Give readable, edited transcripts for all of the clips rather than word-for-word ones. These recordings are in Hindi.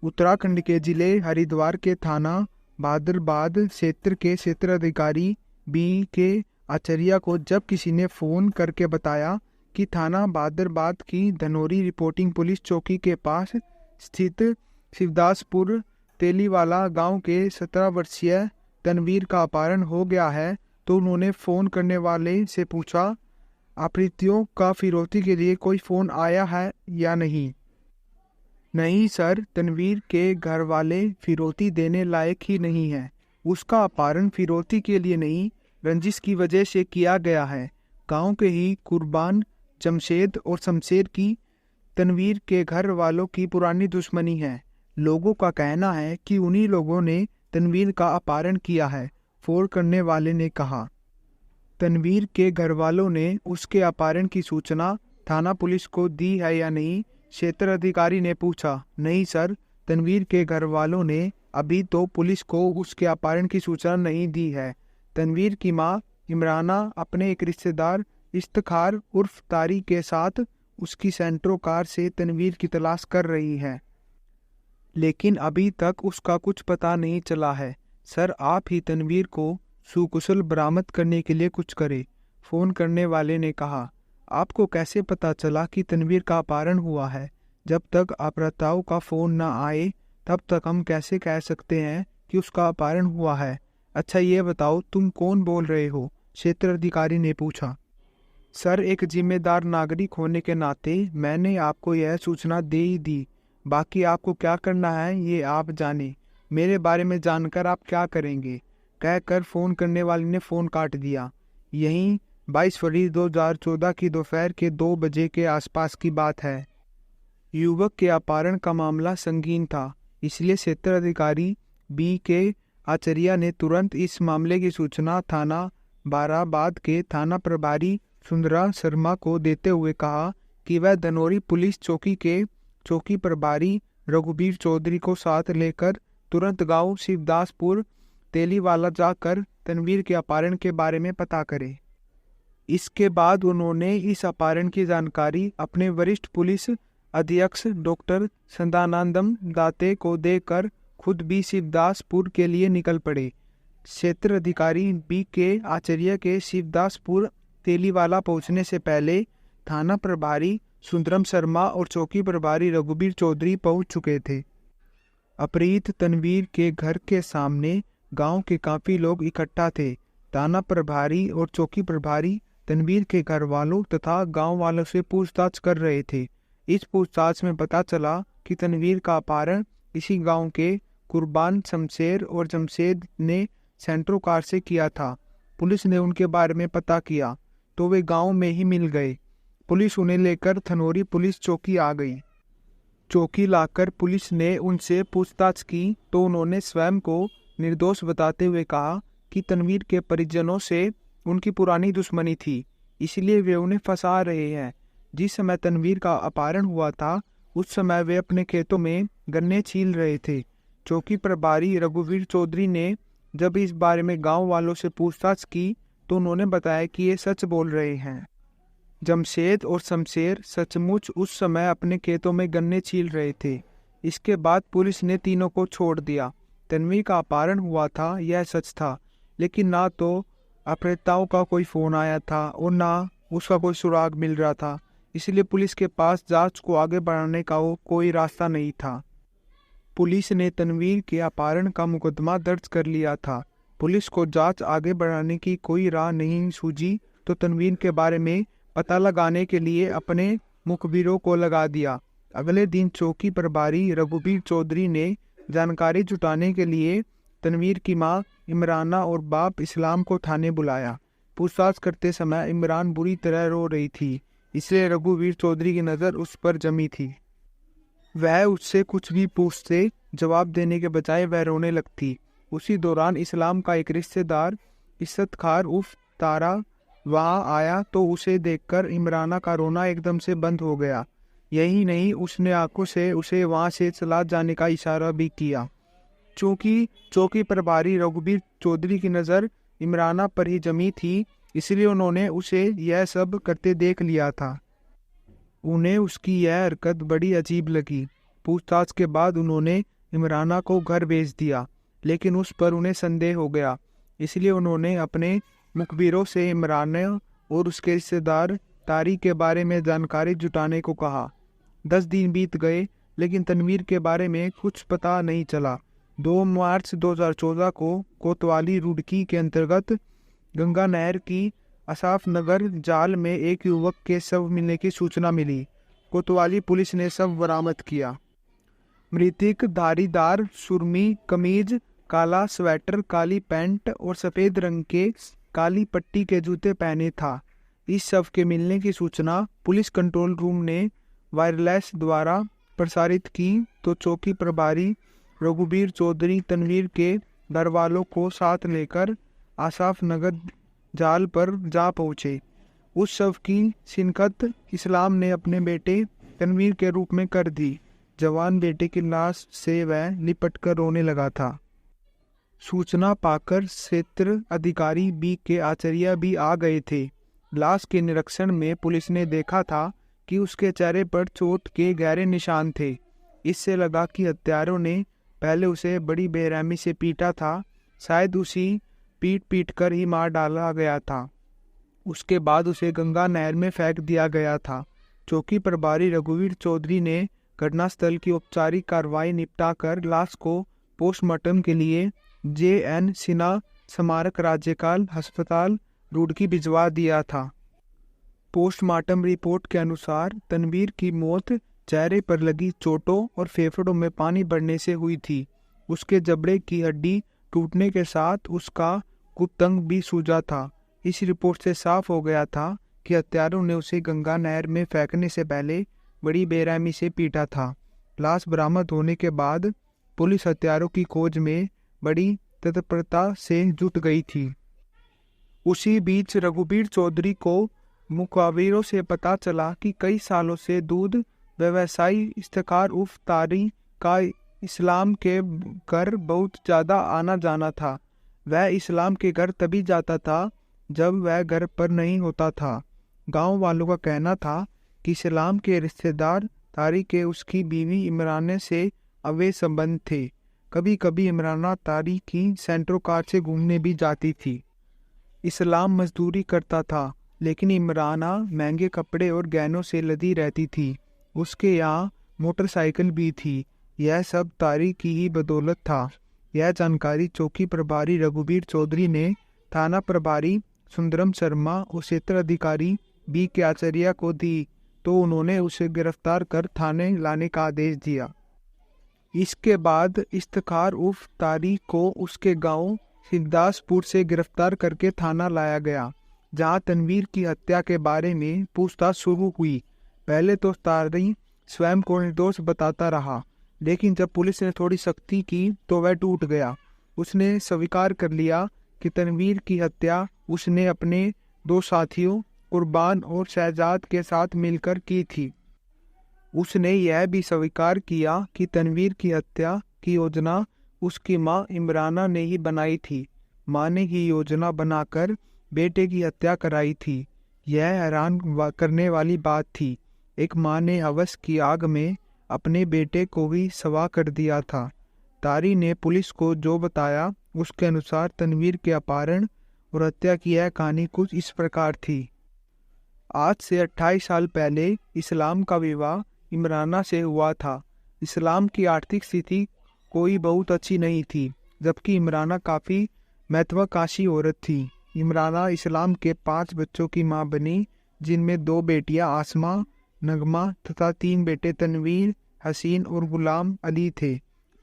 उत्तराखंड के जिले हरिद्वार के थाना बहादुराबाद क्षेत्र के क्षेत्र अधिकारी B.K. आचार्य को जब किसी ने फोन करके बताया कि थाना बहादुराबाद की धनोरी रिपोर्टिंग पुलिस चौकी के पास स्थित शिवदासपुर तेलीवाला गांव के 17 वर्षीय तनवीर का अपहरण हो गया है, तो उन्होंने फोन करने वाले से पूछा, अपराधियों का फिरौती के लिए कोई फोन आया है या नहीं। नहीं सर, तनवीर के घर वाले फिरौती देने लायक ही नहीं है। उसका अपहरण फिरौती के लिए नहीं, रंजिश की वजह से किया गया है। गांव के ही कुर्बान जमशेद और शमशेर की तनवीर के घर वालों की पुरानी दुश्मनी है। लोगों का कहना है कि उन्हीं लोगों ने तनवीर का अपहरण किया है, फोन करने वाले ने कहा। तनवीर के घर वालों ने उसके अपहरण की सूचना थाना पुलिस को दी है या नहीं, क्षेत्र अधिकारी ने पूछा। नहीं सर, तनवीर के घर वालों ने अभी तो पुलिस को उसके अपहरण की सूचना नहीं दी है। तनवीर की मां इमराना अपने एक रिश्तेदार इफ्तिखार उर्फ तारी के साथ उसकी सेंट्रो कार से तनवीर की तलाश कर रही है, लेकिन अभी तक उसका कुछ पता नहीं चला है। सर, आप ही तनवीर को सुकुशल बरामद करने के लिए कुछ करें, फोन करने वाले ने कहा। आपको कैसे पता चला कि तनवीर का अपहरण हुआ है? जब तक अपहर्ताओं का फोन न आए तब तक हम कैसे कह सकते हैं कि उसका अपहरण हुआ है? अच्छा ये बताओ, तुम कौन बोल रहे हो? क्षेत्र अधिकारी ने पूछा। सर, एक जिम्मेदार नागरिक होने के नाते मैंने आपको यह सूचना दे ही दी। बाकी आपको क्या करना है ये आप जाने। मेरे बारे में जानकर आप क्या करेंगे? कहकर फोन करने वाले ने फोन काट दिया। यहीं 22 फरवरी 2014 की दोपहर के 2 बजे के आसपास की बात है। युवक के अपहरण का मामला संगीन था, इसलिए क्षेत्र अधिकारी B.K. आचार्य ने तुरंत इस मामले की सूचना थाना बाराबाद के थाना प्रभारी सुंदरा शर्मा को देते हुए कहा कि वह धनोरी पुलिस चौकी के चौकी प्रभारी रघुवीर चौधरी को साथ लेकर तुरंत गांव शिवदासपुर तेलीवाला जाकर तनवीर के अपहरण के बारे में पता करे। इसके बाद उन्होंने इस अपहरण की जानकारी अपने वरिष्ठ पुलिस अधीक्षक डॉक्टर सदानंदम दाते को देकर खुद भी शिवदासपुर के लिए निकल पड़े। क्षेत्र अधिकारी B.K. आचार्य के शिवदासपुर तेलीवाला पहुंचने से पहले थाना प्रभारी सुंदरम शर्मा और चौकी प्रभारी रघुवीर चौधरी पहुंच चुके थे। अपहृत तनवीर के घर के सामने गांव के काफी लोग इकट्ठा थे। थाना प्रभारी और चौकी प्रभारी तनवीर के घर वालों तथा गांव वालों से पूछताछ कर रहे थे। इस पूछताछ में पता चला कि तनवीर का अपहरण इसी गांव के कुर्बान शमशेर और जमशेद ने सेंट्रो कार से किया था। पुलिस ने उनके बारे में पता किया तो वे गांव में ही मिल गए। पुलिस उन्हें लेकर धनोरी पुलिस चौकी आ गई। चौकी लाकर पुलिस ने उनसे पूछताछ की तो उन्होंने स्वयं को निर्दोष बताते हुए कहा कि तनवीर के परिजनों से उनकी पुरानी दुश्मनी थी, इसलिए वे उन्हें फंसा रहे हैं। जिस समय तनवीर का अपहरण हुआ था उस समय वे अपने खेतों में गन्ने छील रहे थे। चौकी प्रभारी रघुवीर चौधरी ने जब इस बारे में गांव वालों से पूछताछ की तो उन्होंने बताया कि ये सच बोल रहे हैं। जमशेद और शमशेर सचमुच उस समय अपने खेतों में गन्ने छील रहे थे। इसके बाद पुलिस ने तीनों को छोड़ दिया। तनवीर का अपहरण हुआ था यह सच था, लेकिन ना तो अपहर्ताओं का कोई फोन आया था और ना उसका कोई सुराग मिल रहा था, इसलिए पुलिस के पास जांच को आगे बढ़ाने का कोई रास्ता नहीं था। पुलिस ने तनवीर के अपहरण का मुकदमा दर्ज कर लिया था। पुलिस को जांच आगे बढ़ाने की कोई राह नहीं सूझी तो तनवीर के बारे में पता लगाने के लिए अपने मुखबिरों को लगा दिया। अगले दिन चौकी प्रभारी रघुवीर चौधरी ने जानकारी जुटाने के लिए तनवीर की मां इमराना और बाप इस्लाम को थाने बुलाया। पूछताछ करते समय इमरान बुरी तरह रो रही थी, इसलिए रघुवीर चौधरी की नज़र उस पर जमी थी। वह उससे कुछ भी पूछते, जवाब देने के बजाय वह रोने लगती। उसी दौरान इस्लाम का एक रिश्तेदार इफ्तिखार उर्फ तारा वहां आया तो उसे देखकर इमराना का रोना एकदम से बंद हो गया। यही नहीं, उसने आंखों से उसे वहां से चला जाने का इशारा भी किया। चौकी प्रभारी रघुवीर चौधरी की नज़र इमराना पर ही जमी थी, इसलिए उन्होंने उसे यह सब करते देख लिया था। उन्हें उसकी यह हरकत बड़ी अजीब लगी। पूछताछ के बाद उन्होंने इमराना को घर भेज दिया, लेकिन उस पर उन्हें संदेह हो गया। इसलिए उन्होंने अपने मुखबिरों से इमराना और उसके रिश्तेदार तारिक के बारे में जानकारी जुटाने को कहा। 10 दिन बीत गए, लेकिन तनवीर के बारे में कुछ पता नहीं चला। 2 मार्च 2014 को कोतवाली रुड़की के अंतर्गत गंगा नहर की असाफ नगर जाल में एक युवक के शव मिलने की सूचना मिली। कोतवाली पुलिस ने शव बरामद किया। मृतक धारीदार सुरमी कमीज, काला स्वेटर, काली पैंट और सफेद रंग के काली पट्टी के जूते पहने था। इस शव के मिलने की सूचना पुलिस कंट्रोल रूम ने वायरलेस द्वारा प्रसारित की तो चौकी प्रभारी रघुबीर चौधरी तनवीर के घर वालों को साथ लेकर आसाफ नगर जाल पर जा पहुंचे। उस शव की शिनख्त इस्लाम ने अपने बेटे तनवीर के रूप में कर दी। जवान बेटे की लाश से वह लिपटकर रोने लगा था। सूचना पाकर क्षेत्र अधिकारी बी के आचार्य भी आ गए थे। लाश के निरीक्षण में पुलिस ने देखा था कि उसके चेहरे पर चोट के गहरे निशान थे। इससे लगा कि हत्यारों ने पहले उसे बड़ी बेरहमी से पीटा था, शायद उसी पीट कर ही मार डाला गया था। उसके बाद उसे गंगा नहर में फेंक दिया गया था। चौकी प्रभारी रघुवीर चौधरी ने घटनास्थल की औपचारिक कार्रवाई निपटाकर लाश को पोस्टमार्टम के लिए JN सिन्हा स्मारक राज्यपाल अस्पताल रुड़की भिजवा दिया था। पोस्टमार्टम रिपोर्ट के अनुसार तनवीर की मौत चेहरे पर लगी चोटों और फेफड़ों में पानी बढ़ने से हुई थी। उसके जबड़े की हड्डी टूटने के साथ उसका गुप्तंग भी सूजा था। इस रिपोर्ट से साफ हो गया था कि हत्यारों ने उसे गंगा नहर में फेंकने से पहले बड़ी बेरहमी से पीटा था। लाश बरामद होने के बाद पुलिस हत्यारों की खोज में बड़ी तत्परता से जुट गई थी। उसी बीच रघुबीर चौधरी को मुखबिरों से पता चला कि कई सालों से दूध व्यवसायी इफ्तिखार उर्फ तारी का इस्लाम के घर बहुत ज़्यादा आना जाना था। वह इस्लाम के घर तभी जाता था जब वह घर पर नहीं होता था। गांव वालों का कहना था कि इस्लाम के रिश्तेदार तारी के उसकी बीवी इमरान से अवैध संबंध थे। कभी कभी इमराना तारी की सेंट्रो कार से घूमने भी जाती थी। इस्लाम मजदूरी करता था, लेकिन इमराना महंगे कपड़े और गहनों से लदी रहती थी। उसके यहाँ मोटरसाइकिल भी थी। यह सब तारी की ही बदौलत था। यह जानकारी चौकी प्रभारी रघुबीर चौधरी ने थाना प्रभारी सुंदरम शर्मा और क्षेत्र अधिकारी बी के आचार्य को दी, तो उन्होंने उसे गिरफ्तार कर थाने लाने का आदेश दिया। इसके बाद इफ्तिखार उर्फ तारी को उसके गांव सिद्धासपुर से गिरफ्तार करके थाना लाया गया, जहां तनवीर की हत्या के बारे में पूछताछ शुरू हुई। पहले तो तारी स्वयं को निर्दोष बताता रहा, लेकिन जब पुलिस ने थोड़ी सख्ती की तो वह टूट गया। उसने स्वीकार कर लिया कि तनवीर की हत्या उसने अपने 2 साथियों कुर्बान और शहजाद के साथ मिलकर की थी। उसने यह भी स्वीकार किया कि तनवीर की हत्या की योजना उसकी मां इमराना ने ही बनाई थी। मां ने ही योजना बनाकर बेटे की हत्या कराई थी। यह हैरान करने वाली बात थी। एक मां ने हवस की आग में अपने बेटे को ही सवा कर दिया था। तारी ने पुलिस को जो बताया उसके अनुसार तनवीर के अपहरण और हत्या की यह कहानी कुछ इस प्रकार थी। आज से 28 साल पहले इस्लाम का विवाह इमराना से हुआ था। इस्लाम की आर्थिक स्थिति कोई बहुत अच्छी नहीं थी, जबकि इमराना काफ़ी महत्वाकांक्षी औरत थी। इमराना इस्लाम के 5 बच्चों की मां बनी, जिनमें 2 बेटियां आसमा, नगमा तथा 3 बेटे तनवीर, हसीन और गुलाम अली थे।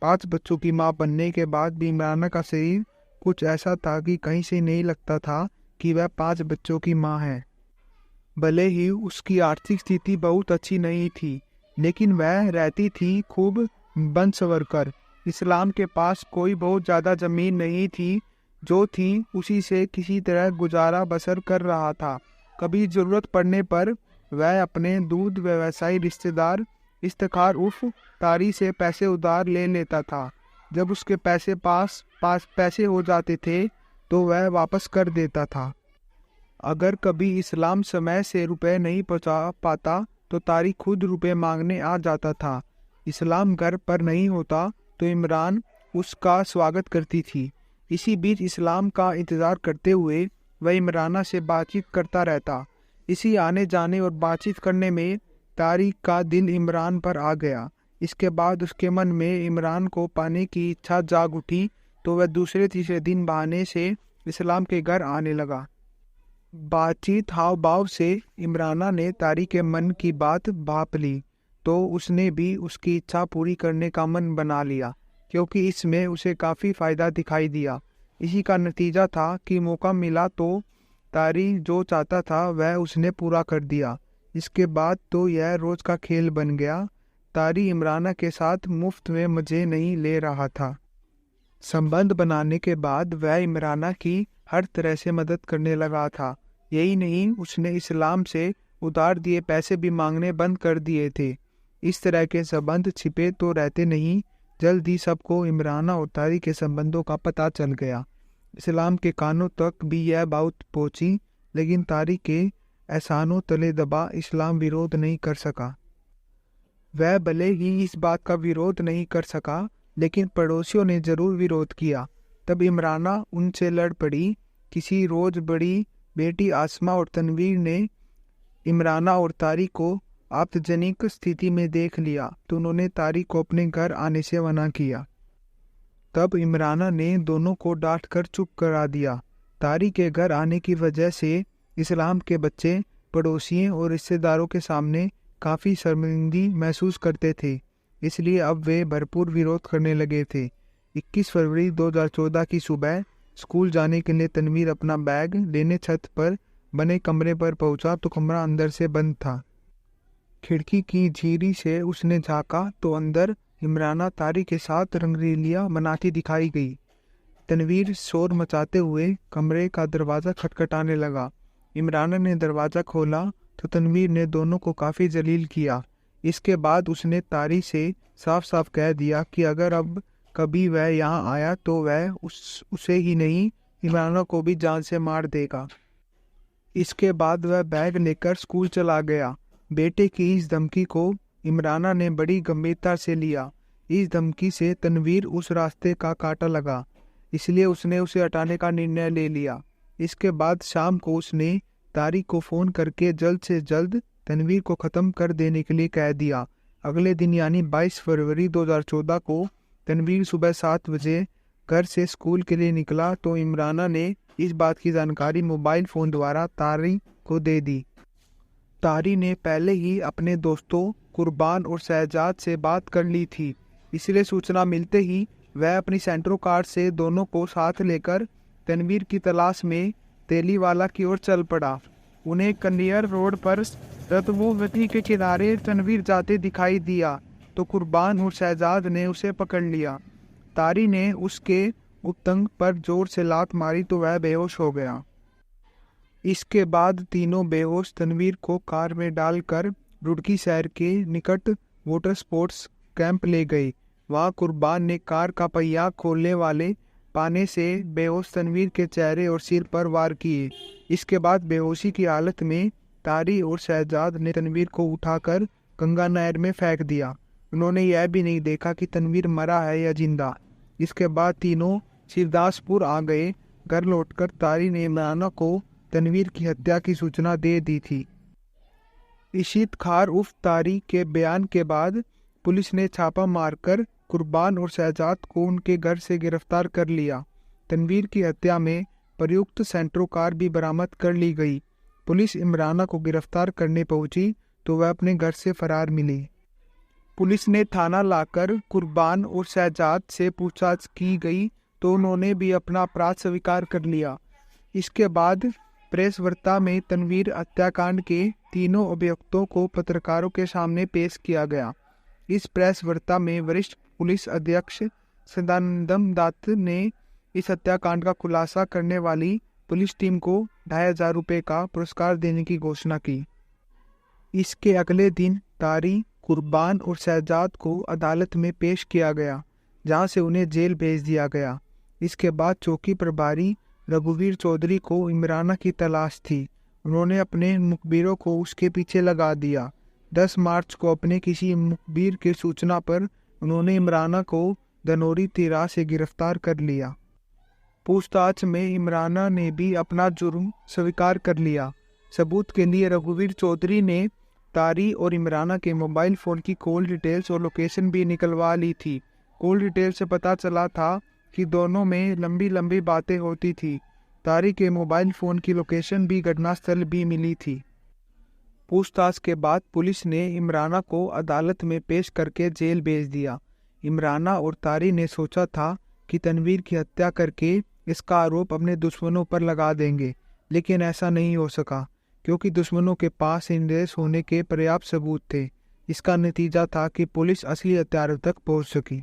5 बच्चों की मां बनने के बाद भी इमराना का शरीर कुछ ऐसा था कि कहीं से नहीं लगता था कि वह 5 बच्चों की मां है। भले ही उसकी आर्थिक स्थिति बहुत अच्छी नहीं थी, लेकिन वह रहती थी खूब बन संवर कर। इस्लाम के पास कोई बहुत ज़्यादा ज़मीन नहीं थी, जो थी उसी से किसी तरह गुजारा बसर कर रहा था। कभी ज़रूरत पड़ने पर वह अपने दूध व्यवसायी रिश्तेदार इफ्तिखार उर्फ तारी से पैसे उधार ले लेता था। जब उसके पास पैसे हो जाते थे तो वह वापस कर देता था। अगर कभी इस्लाम समय से रुपए नहीं पहुंचा पाता तो तारी खुद रुपए मांगने आ जाता था। इस्लाम घर पर नहीं होता तो इमरान उसका स्वागत करती थी। इसी बीच इस्लाम का इंतज़ार करते हुए वह इमराना से बातचीत करता रहता। इसी आने जाने और बातचीत करने में तारिक का दिल इमरान पर आ गया। इसके बाद उसके मन में इमरान को पाने की इच्छा जाग उठी, तो वह दूसरे तीसरे दिन बहाने से इस्लाम के घर आने लगा। बातचीत हाव भाव से इमराना ने तारिक के मन की बात भाप ली, तो उसने भी उसकी इच्छा पूरी करने का मन बना लिया, क्योंकि इसमें उसे काफ़ी फ़ायदा दिखाई दिया। इसी का नतीजा था कि मौका मिला तो तारिक जो चाहता था वह उसने पूरा कर दिया। इसके बाद तो यह रोज़ का खेल बन गया। तारिक इमराना के साथ मुफ्त में मज़े नहीं ले रहा था। संबंध बनाने के बाद वह इमराना की हर तरह से मदद करने लगा था। यही नहीं, उसने इस्लाम से उधार दिए पैसे भी मांगने बंद कर दिए थे। इस तरह के संबंध छिपे तो रहते नहीं। जल्द ही सबको इमराना और तारिक के संबंधों का पता चल गया। इस्लाम के कानों तक भी यह बात पहुंची, लेकिन तारिक के एहसानों तले दबा इस्लाम विरोध नहीं कर सका। वह भले ही इस बात का विरोध नहीं कर सका, लेकिन पड़ोसियों ने जरूर विरोध किया। तब इमराना उनसे लड़ पड़ी। किसी रोज बड़ी बेटी आसमा और तनवीर ने इमराना और तारिक को आपत्तिजनक स्थिति में देख लिया, तो उन्होंने तारिक को अपने घर आने से मना किया। तब इमराना ने दोनों को डांट कर चुप करा दिया। तारिक के घर आने की वजह से इस्लाम के बच्चे पड़ोसियों और रिश्तेदारों के सामने काफ़ी शर्मिंदगी महसूस करते थे, इसलिए अब वे भरपूर विरोध करने लगे थे। 21 फरवरी 2014 की सुबह स्कूल जाने के लिए तनवीर अपना बैग लेने छत पर बने कमरे पर पहुंचा, तो कमरा अंदर से बंद था। खिड़की की झिरी से उसने झांका तो अंदर इमराना तारिक के साथ रंगरेलियां मनाती दिखाई गई। तनवीर शोर मचाते हुए कमरे का दरवाज़ा खटखटाने लगा। इमराना ने दरवाज़ा खोला तो तनवीर ने दोनों को काफ़ी जलील किया। इसके बाद उसने तारिक से साफ साफ कह दिया कि अगर अब कभी वह यहाँ आया तो वह उसे ही नहीं, इमराना को भी जान से मार देगा। इसके बाद वह बैग लेकर स्कूल चला गया। बेटे की इस धमकी को इमराना ने बड़ी गंभीरता से लिया। इस धमकी से तनवीर उस रास्ते का कांटा लगा, इसलिए उसने उसे हटाने का निर्णय ले लिया। इसके बाद शाम को उसने तारिक को फ़ोन करके जल्द से जल्द तनवीर को ख़त्म कर देने के लिए कह दिया। अगले दिन यानी 22 फरवरी 2014 को तनवीर सुबह 7 बजे घर से स्कूल के लिए निकला, तो इमराना ने इस बात की जानकारी मोबाइल फ़ोन द्वारा तारिक को दे दी। तारिक ने पहले ही अपने दोस्तों कुर्बान और शहजाद से बात कर ली थी, इसलिए सूचना मिलते ही वह अपनी सेंट्रो कार से दोनों को साथ लेकर तनवीर की तलाश में तेलीवाला की ओर चल पड़ा। उन्हें कन्नियर रोड पर रतबोवती के किनारे तनवीर जाते दिखाई दिया, तो कुर्बान और शहजाद ने उसे पकड़ लिया। तारिक ने उसके उतंग पर जोर से लात मारी तो वह बेहोश हो गया। इसके बाद तीनों बेहोश तनवीर को कार में डालकर रुड़की शहर के निकट वाटर स्पोर्ट्स कैंप ले गए। वहाँ कुर्बान ने कार का पहिया खोलने वाले पाने से बेहोश तनवीर के चेहरे और सिर पर वार किए। इसके बाद बेहोशी की हालत में तारिक और शहजाद ने तनवीर को उठाकर गंगा नहर में फेंक दिया। उन्होंने यह भी नहीं देखा कि तनवीर मरा है या जिंदा। इसके बाद तीनों शिवदासपुर आ गए। घर लौटकर तारिक ने इमराना को तनवीर की हत्या की सूचना दे दी थी। इशित खार उर्फ तारिक के बयान के बाद पुलिस ने छापा मारकर कुर्बान और शहजाद को उनके घर से गिरफ्तार कर लिया। तनवीर की हत्या में प्रयुक्त सेंट्रो कार भी बरामद कर ली गई। पुलिस इमराना को गिरफ्तार करने पहुंची तो वह अपने घर से फरार मिली। पुलिस ने थाना लाकर कुर्बान और शहजाद से पूछताछ की गई तो उन्होंने भी अपना अपराध स्वीकार कर लिया। इसके बाद प्रेस वार्ता में तनवीर हत्याकांड के तीनों अभियुक्तों को पत्रकारों के सामने पेश किया गया। इस प्रेस वार्ता में वरिष्ठ पुलिस अधीक्षक सदानंदम दत्त ने इस हत्याकांड का खुलासा करने वाली पुलिस टीम को 2500 रुपये का पुरस्कार देने की घोषणा की। इसके अगले दिन तारिक, कुर्बान और शहजाद को अदालत में पेश किया गया, जहां से उन्हें जेल भेज दिया गया। इसके बाद चौकी प्रभारी रघुवीर चौधरी को इमराना की तलाश थी। उन्होंने अपने मुखबिरों को उसके पीछे लगा दिया। 10 मार्च को अपने किसी मुखबिर की सूचना पर उन्होंने इमराना को धनौरी तिराह से गिरफ्तार कर लिया। पूछताछ में इमराना ने भी अपना जुर्म स्वीकार कर लिया। सबूत के लिए रघुवीर चौधरी ने तारी और इमराना के मोबाइल फ़ोन की कॉल डिटेल्स और लोकेशन भी निकलवा ली थी। कॉल डिटेल से पता चला था कि दोनों में लंबी लंबी बातें होती थी। तारी के मोबाइल फ़ोन की लोकेशन भी घटनास्थल भी मिली थी। पूछताछ के बाद पुलिस ने इमराना को अदालत में पेश करके जेल भेज दिया। इमराना और तारी ने सोचा था कि तनवीर की हत्या करके इसका आरोप अपने दुश्मनों पर लगा देंगे, लेकिन ऐसा नहीं हो सका क्योंकि दुश्मनों के पास निर्दोष होने के पर्याप्त सबूत थे। इसका नतीजा था कि पुलिस असली हत्यारों तक पहुंच सकी।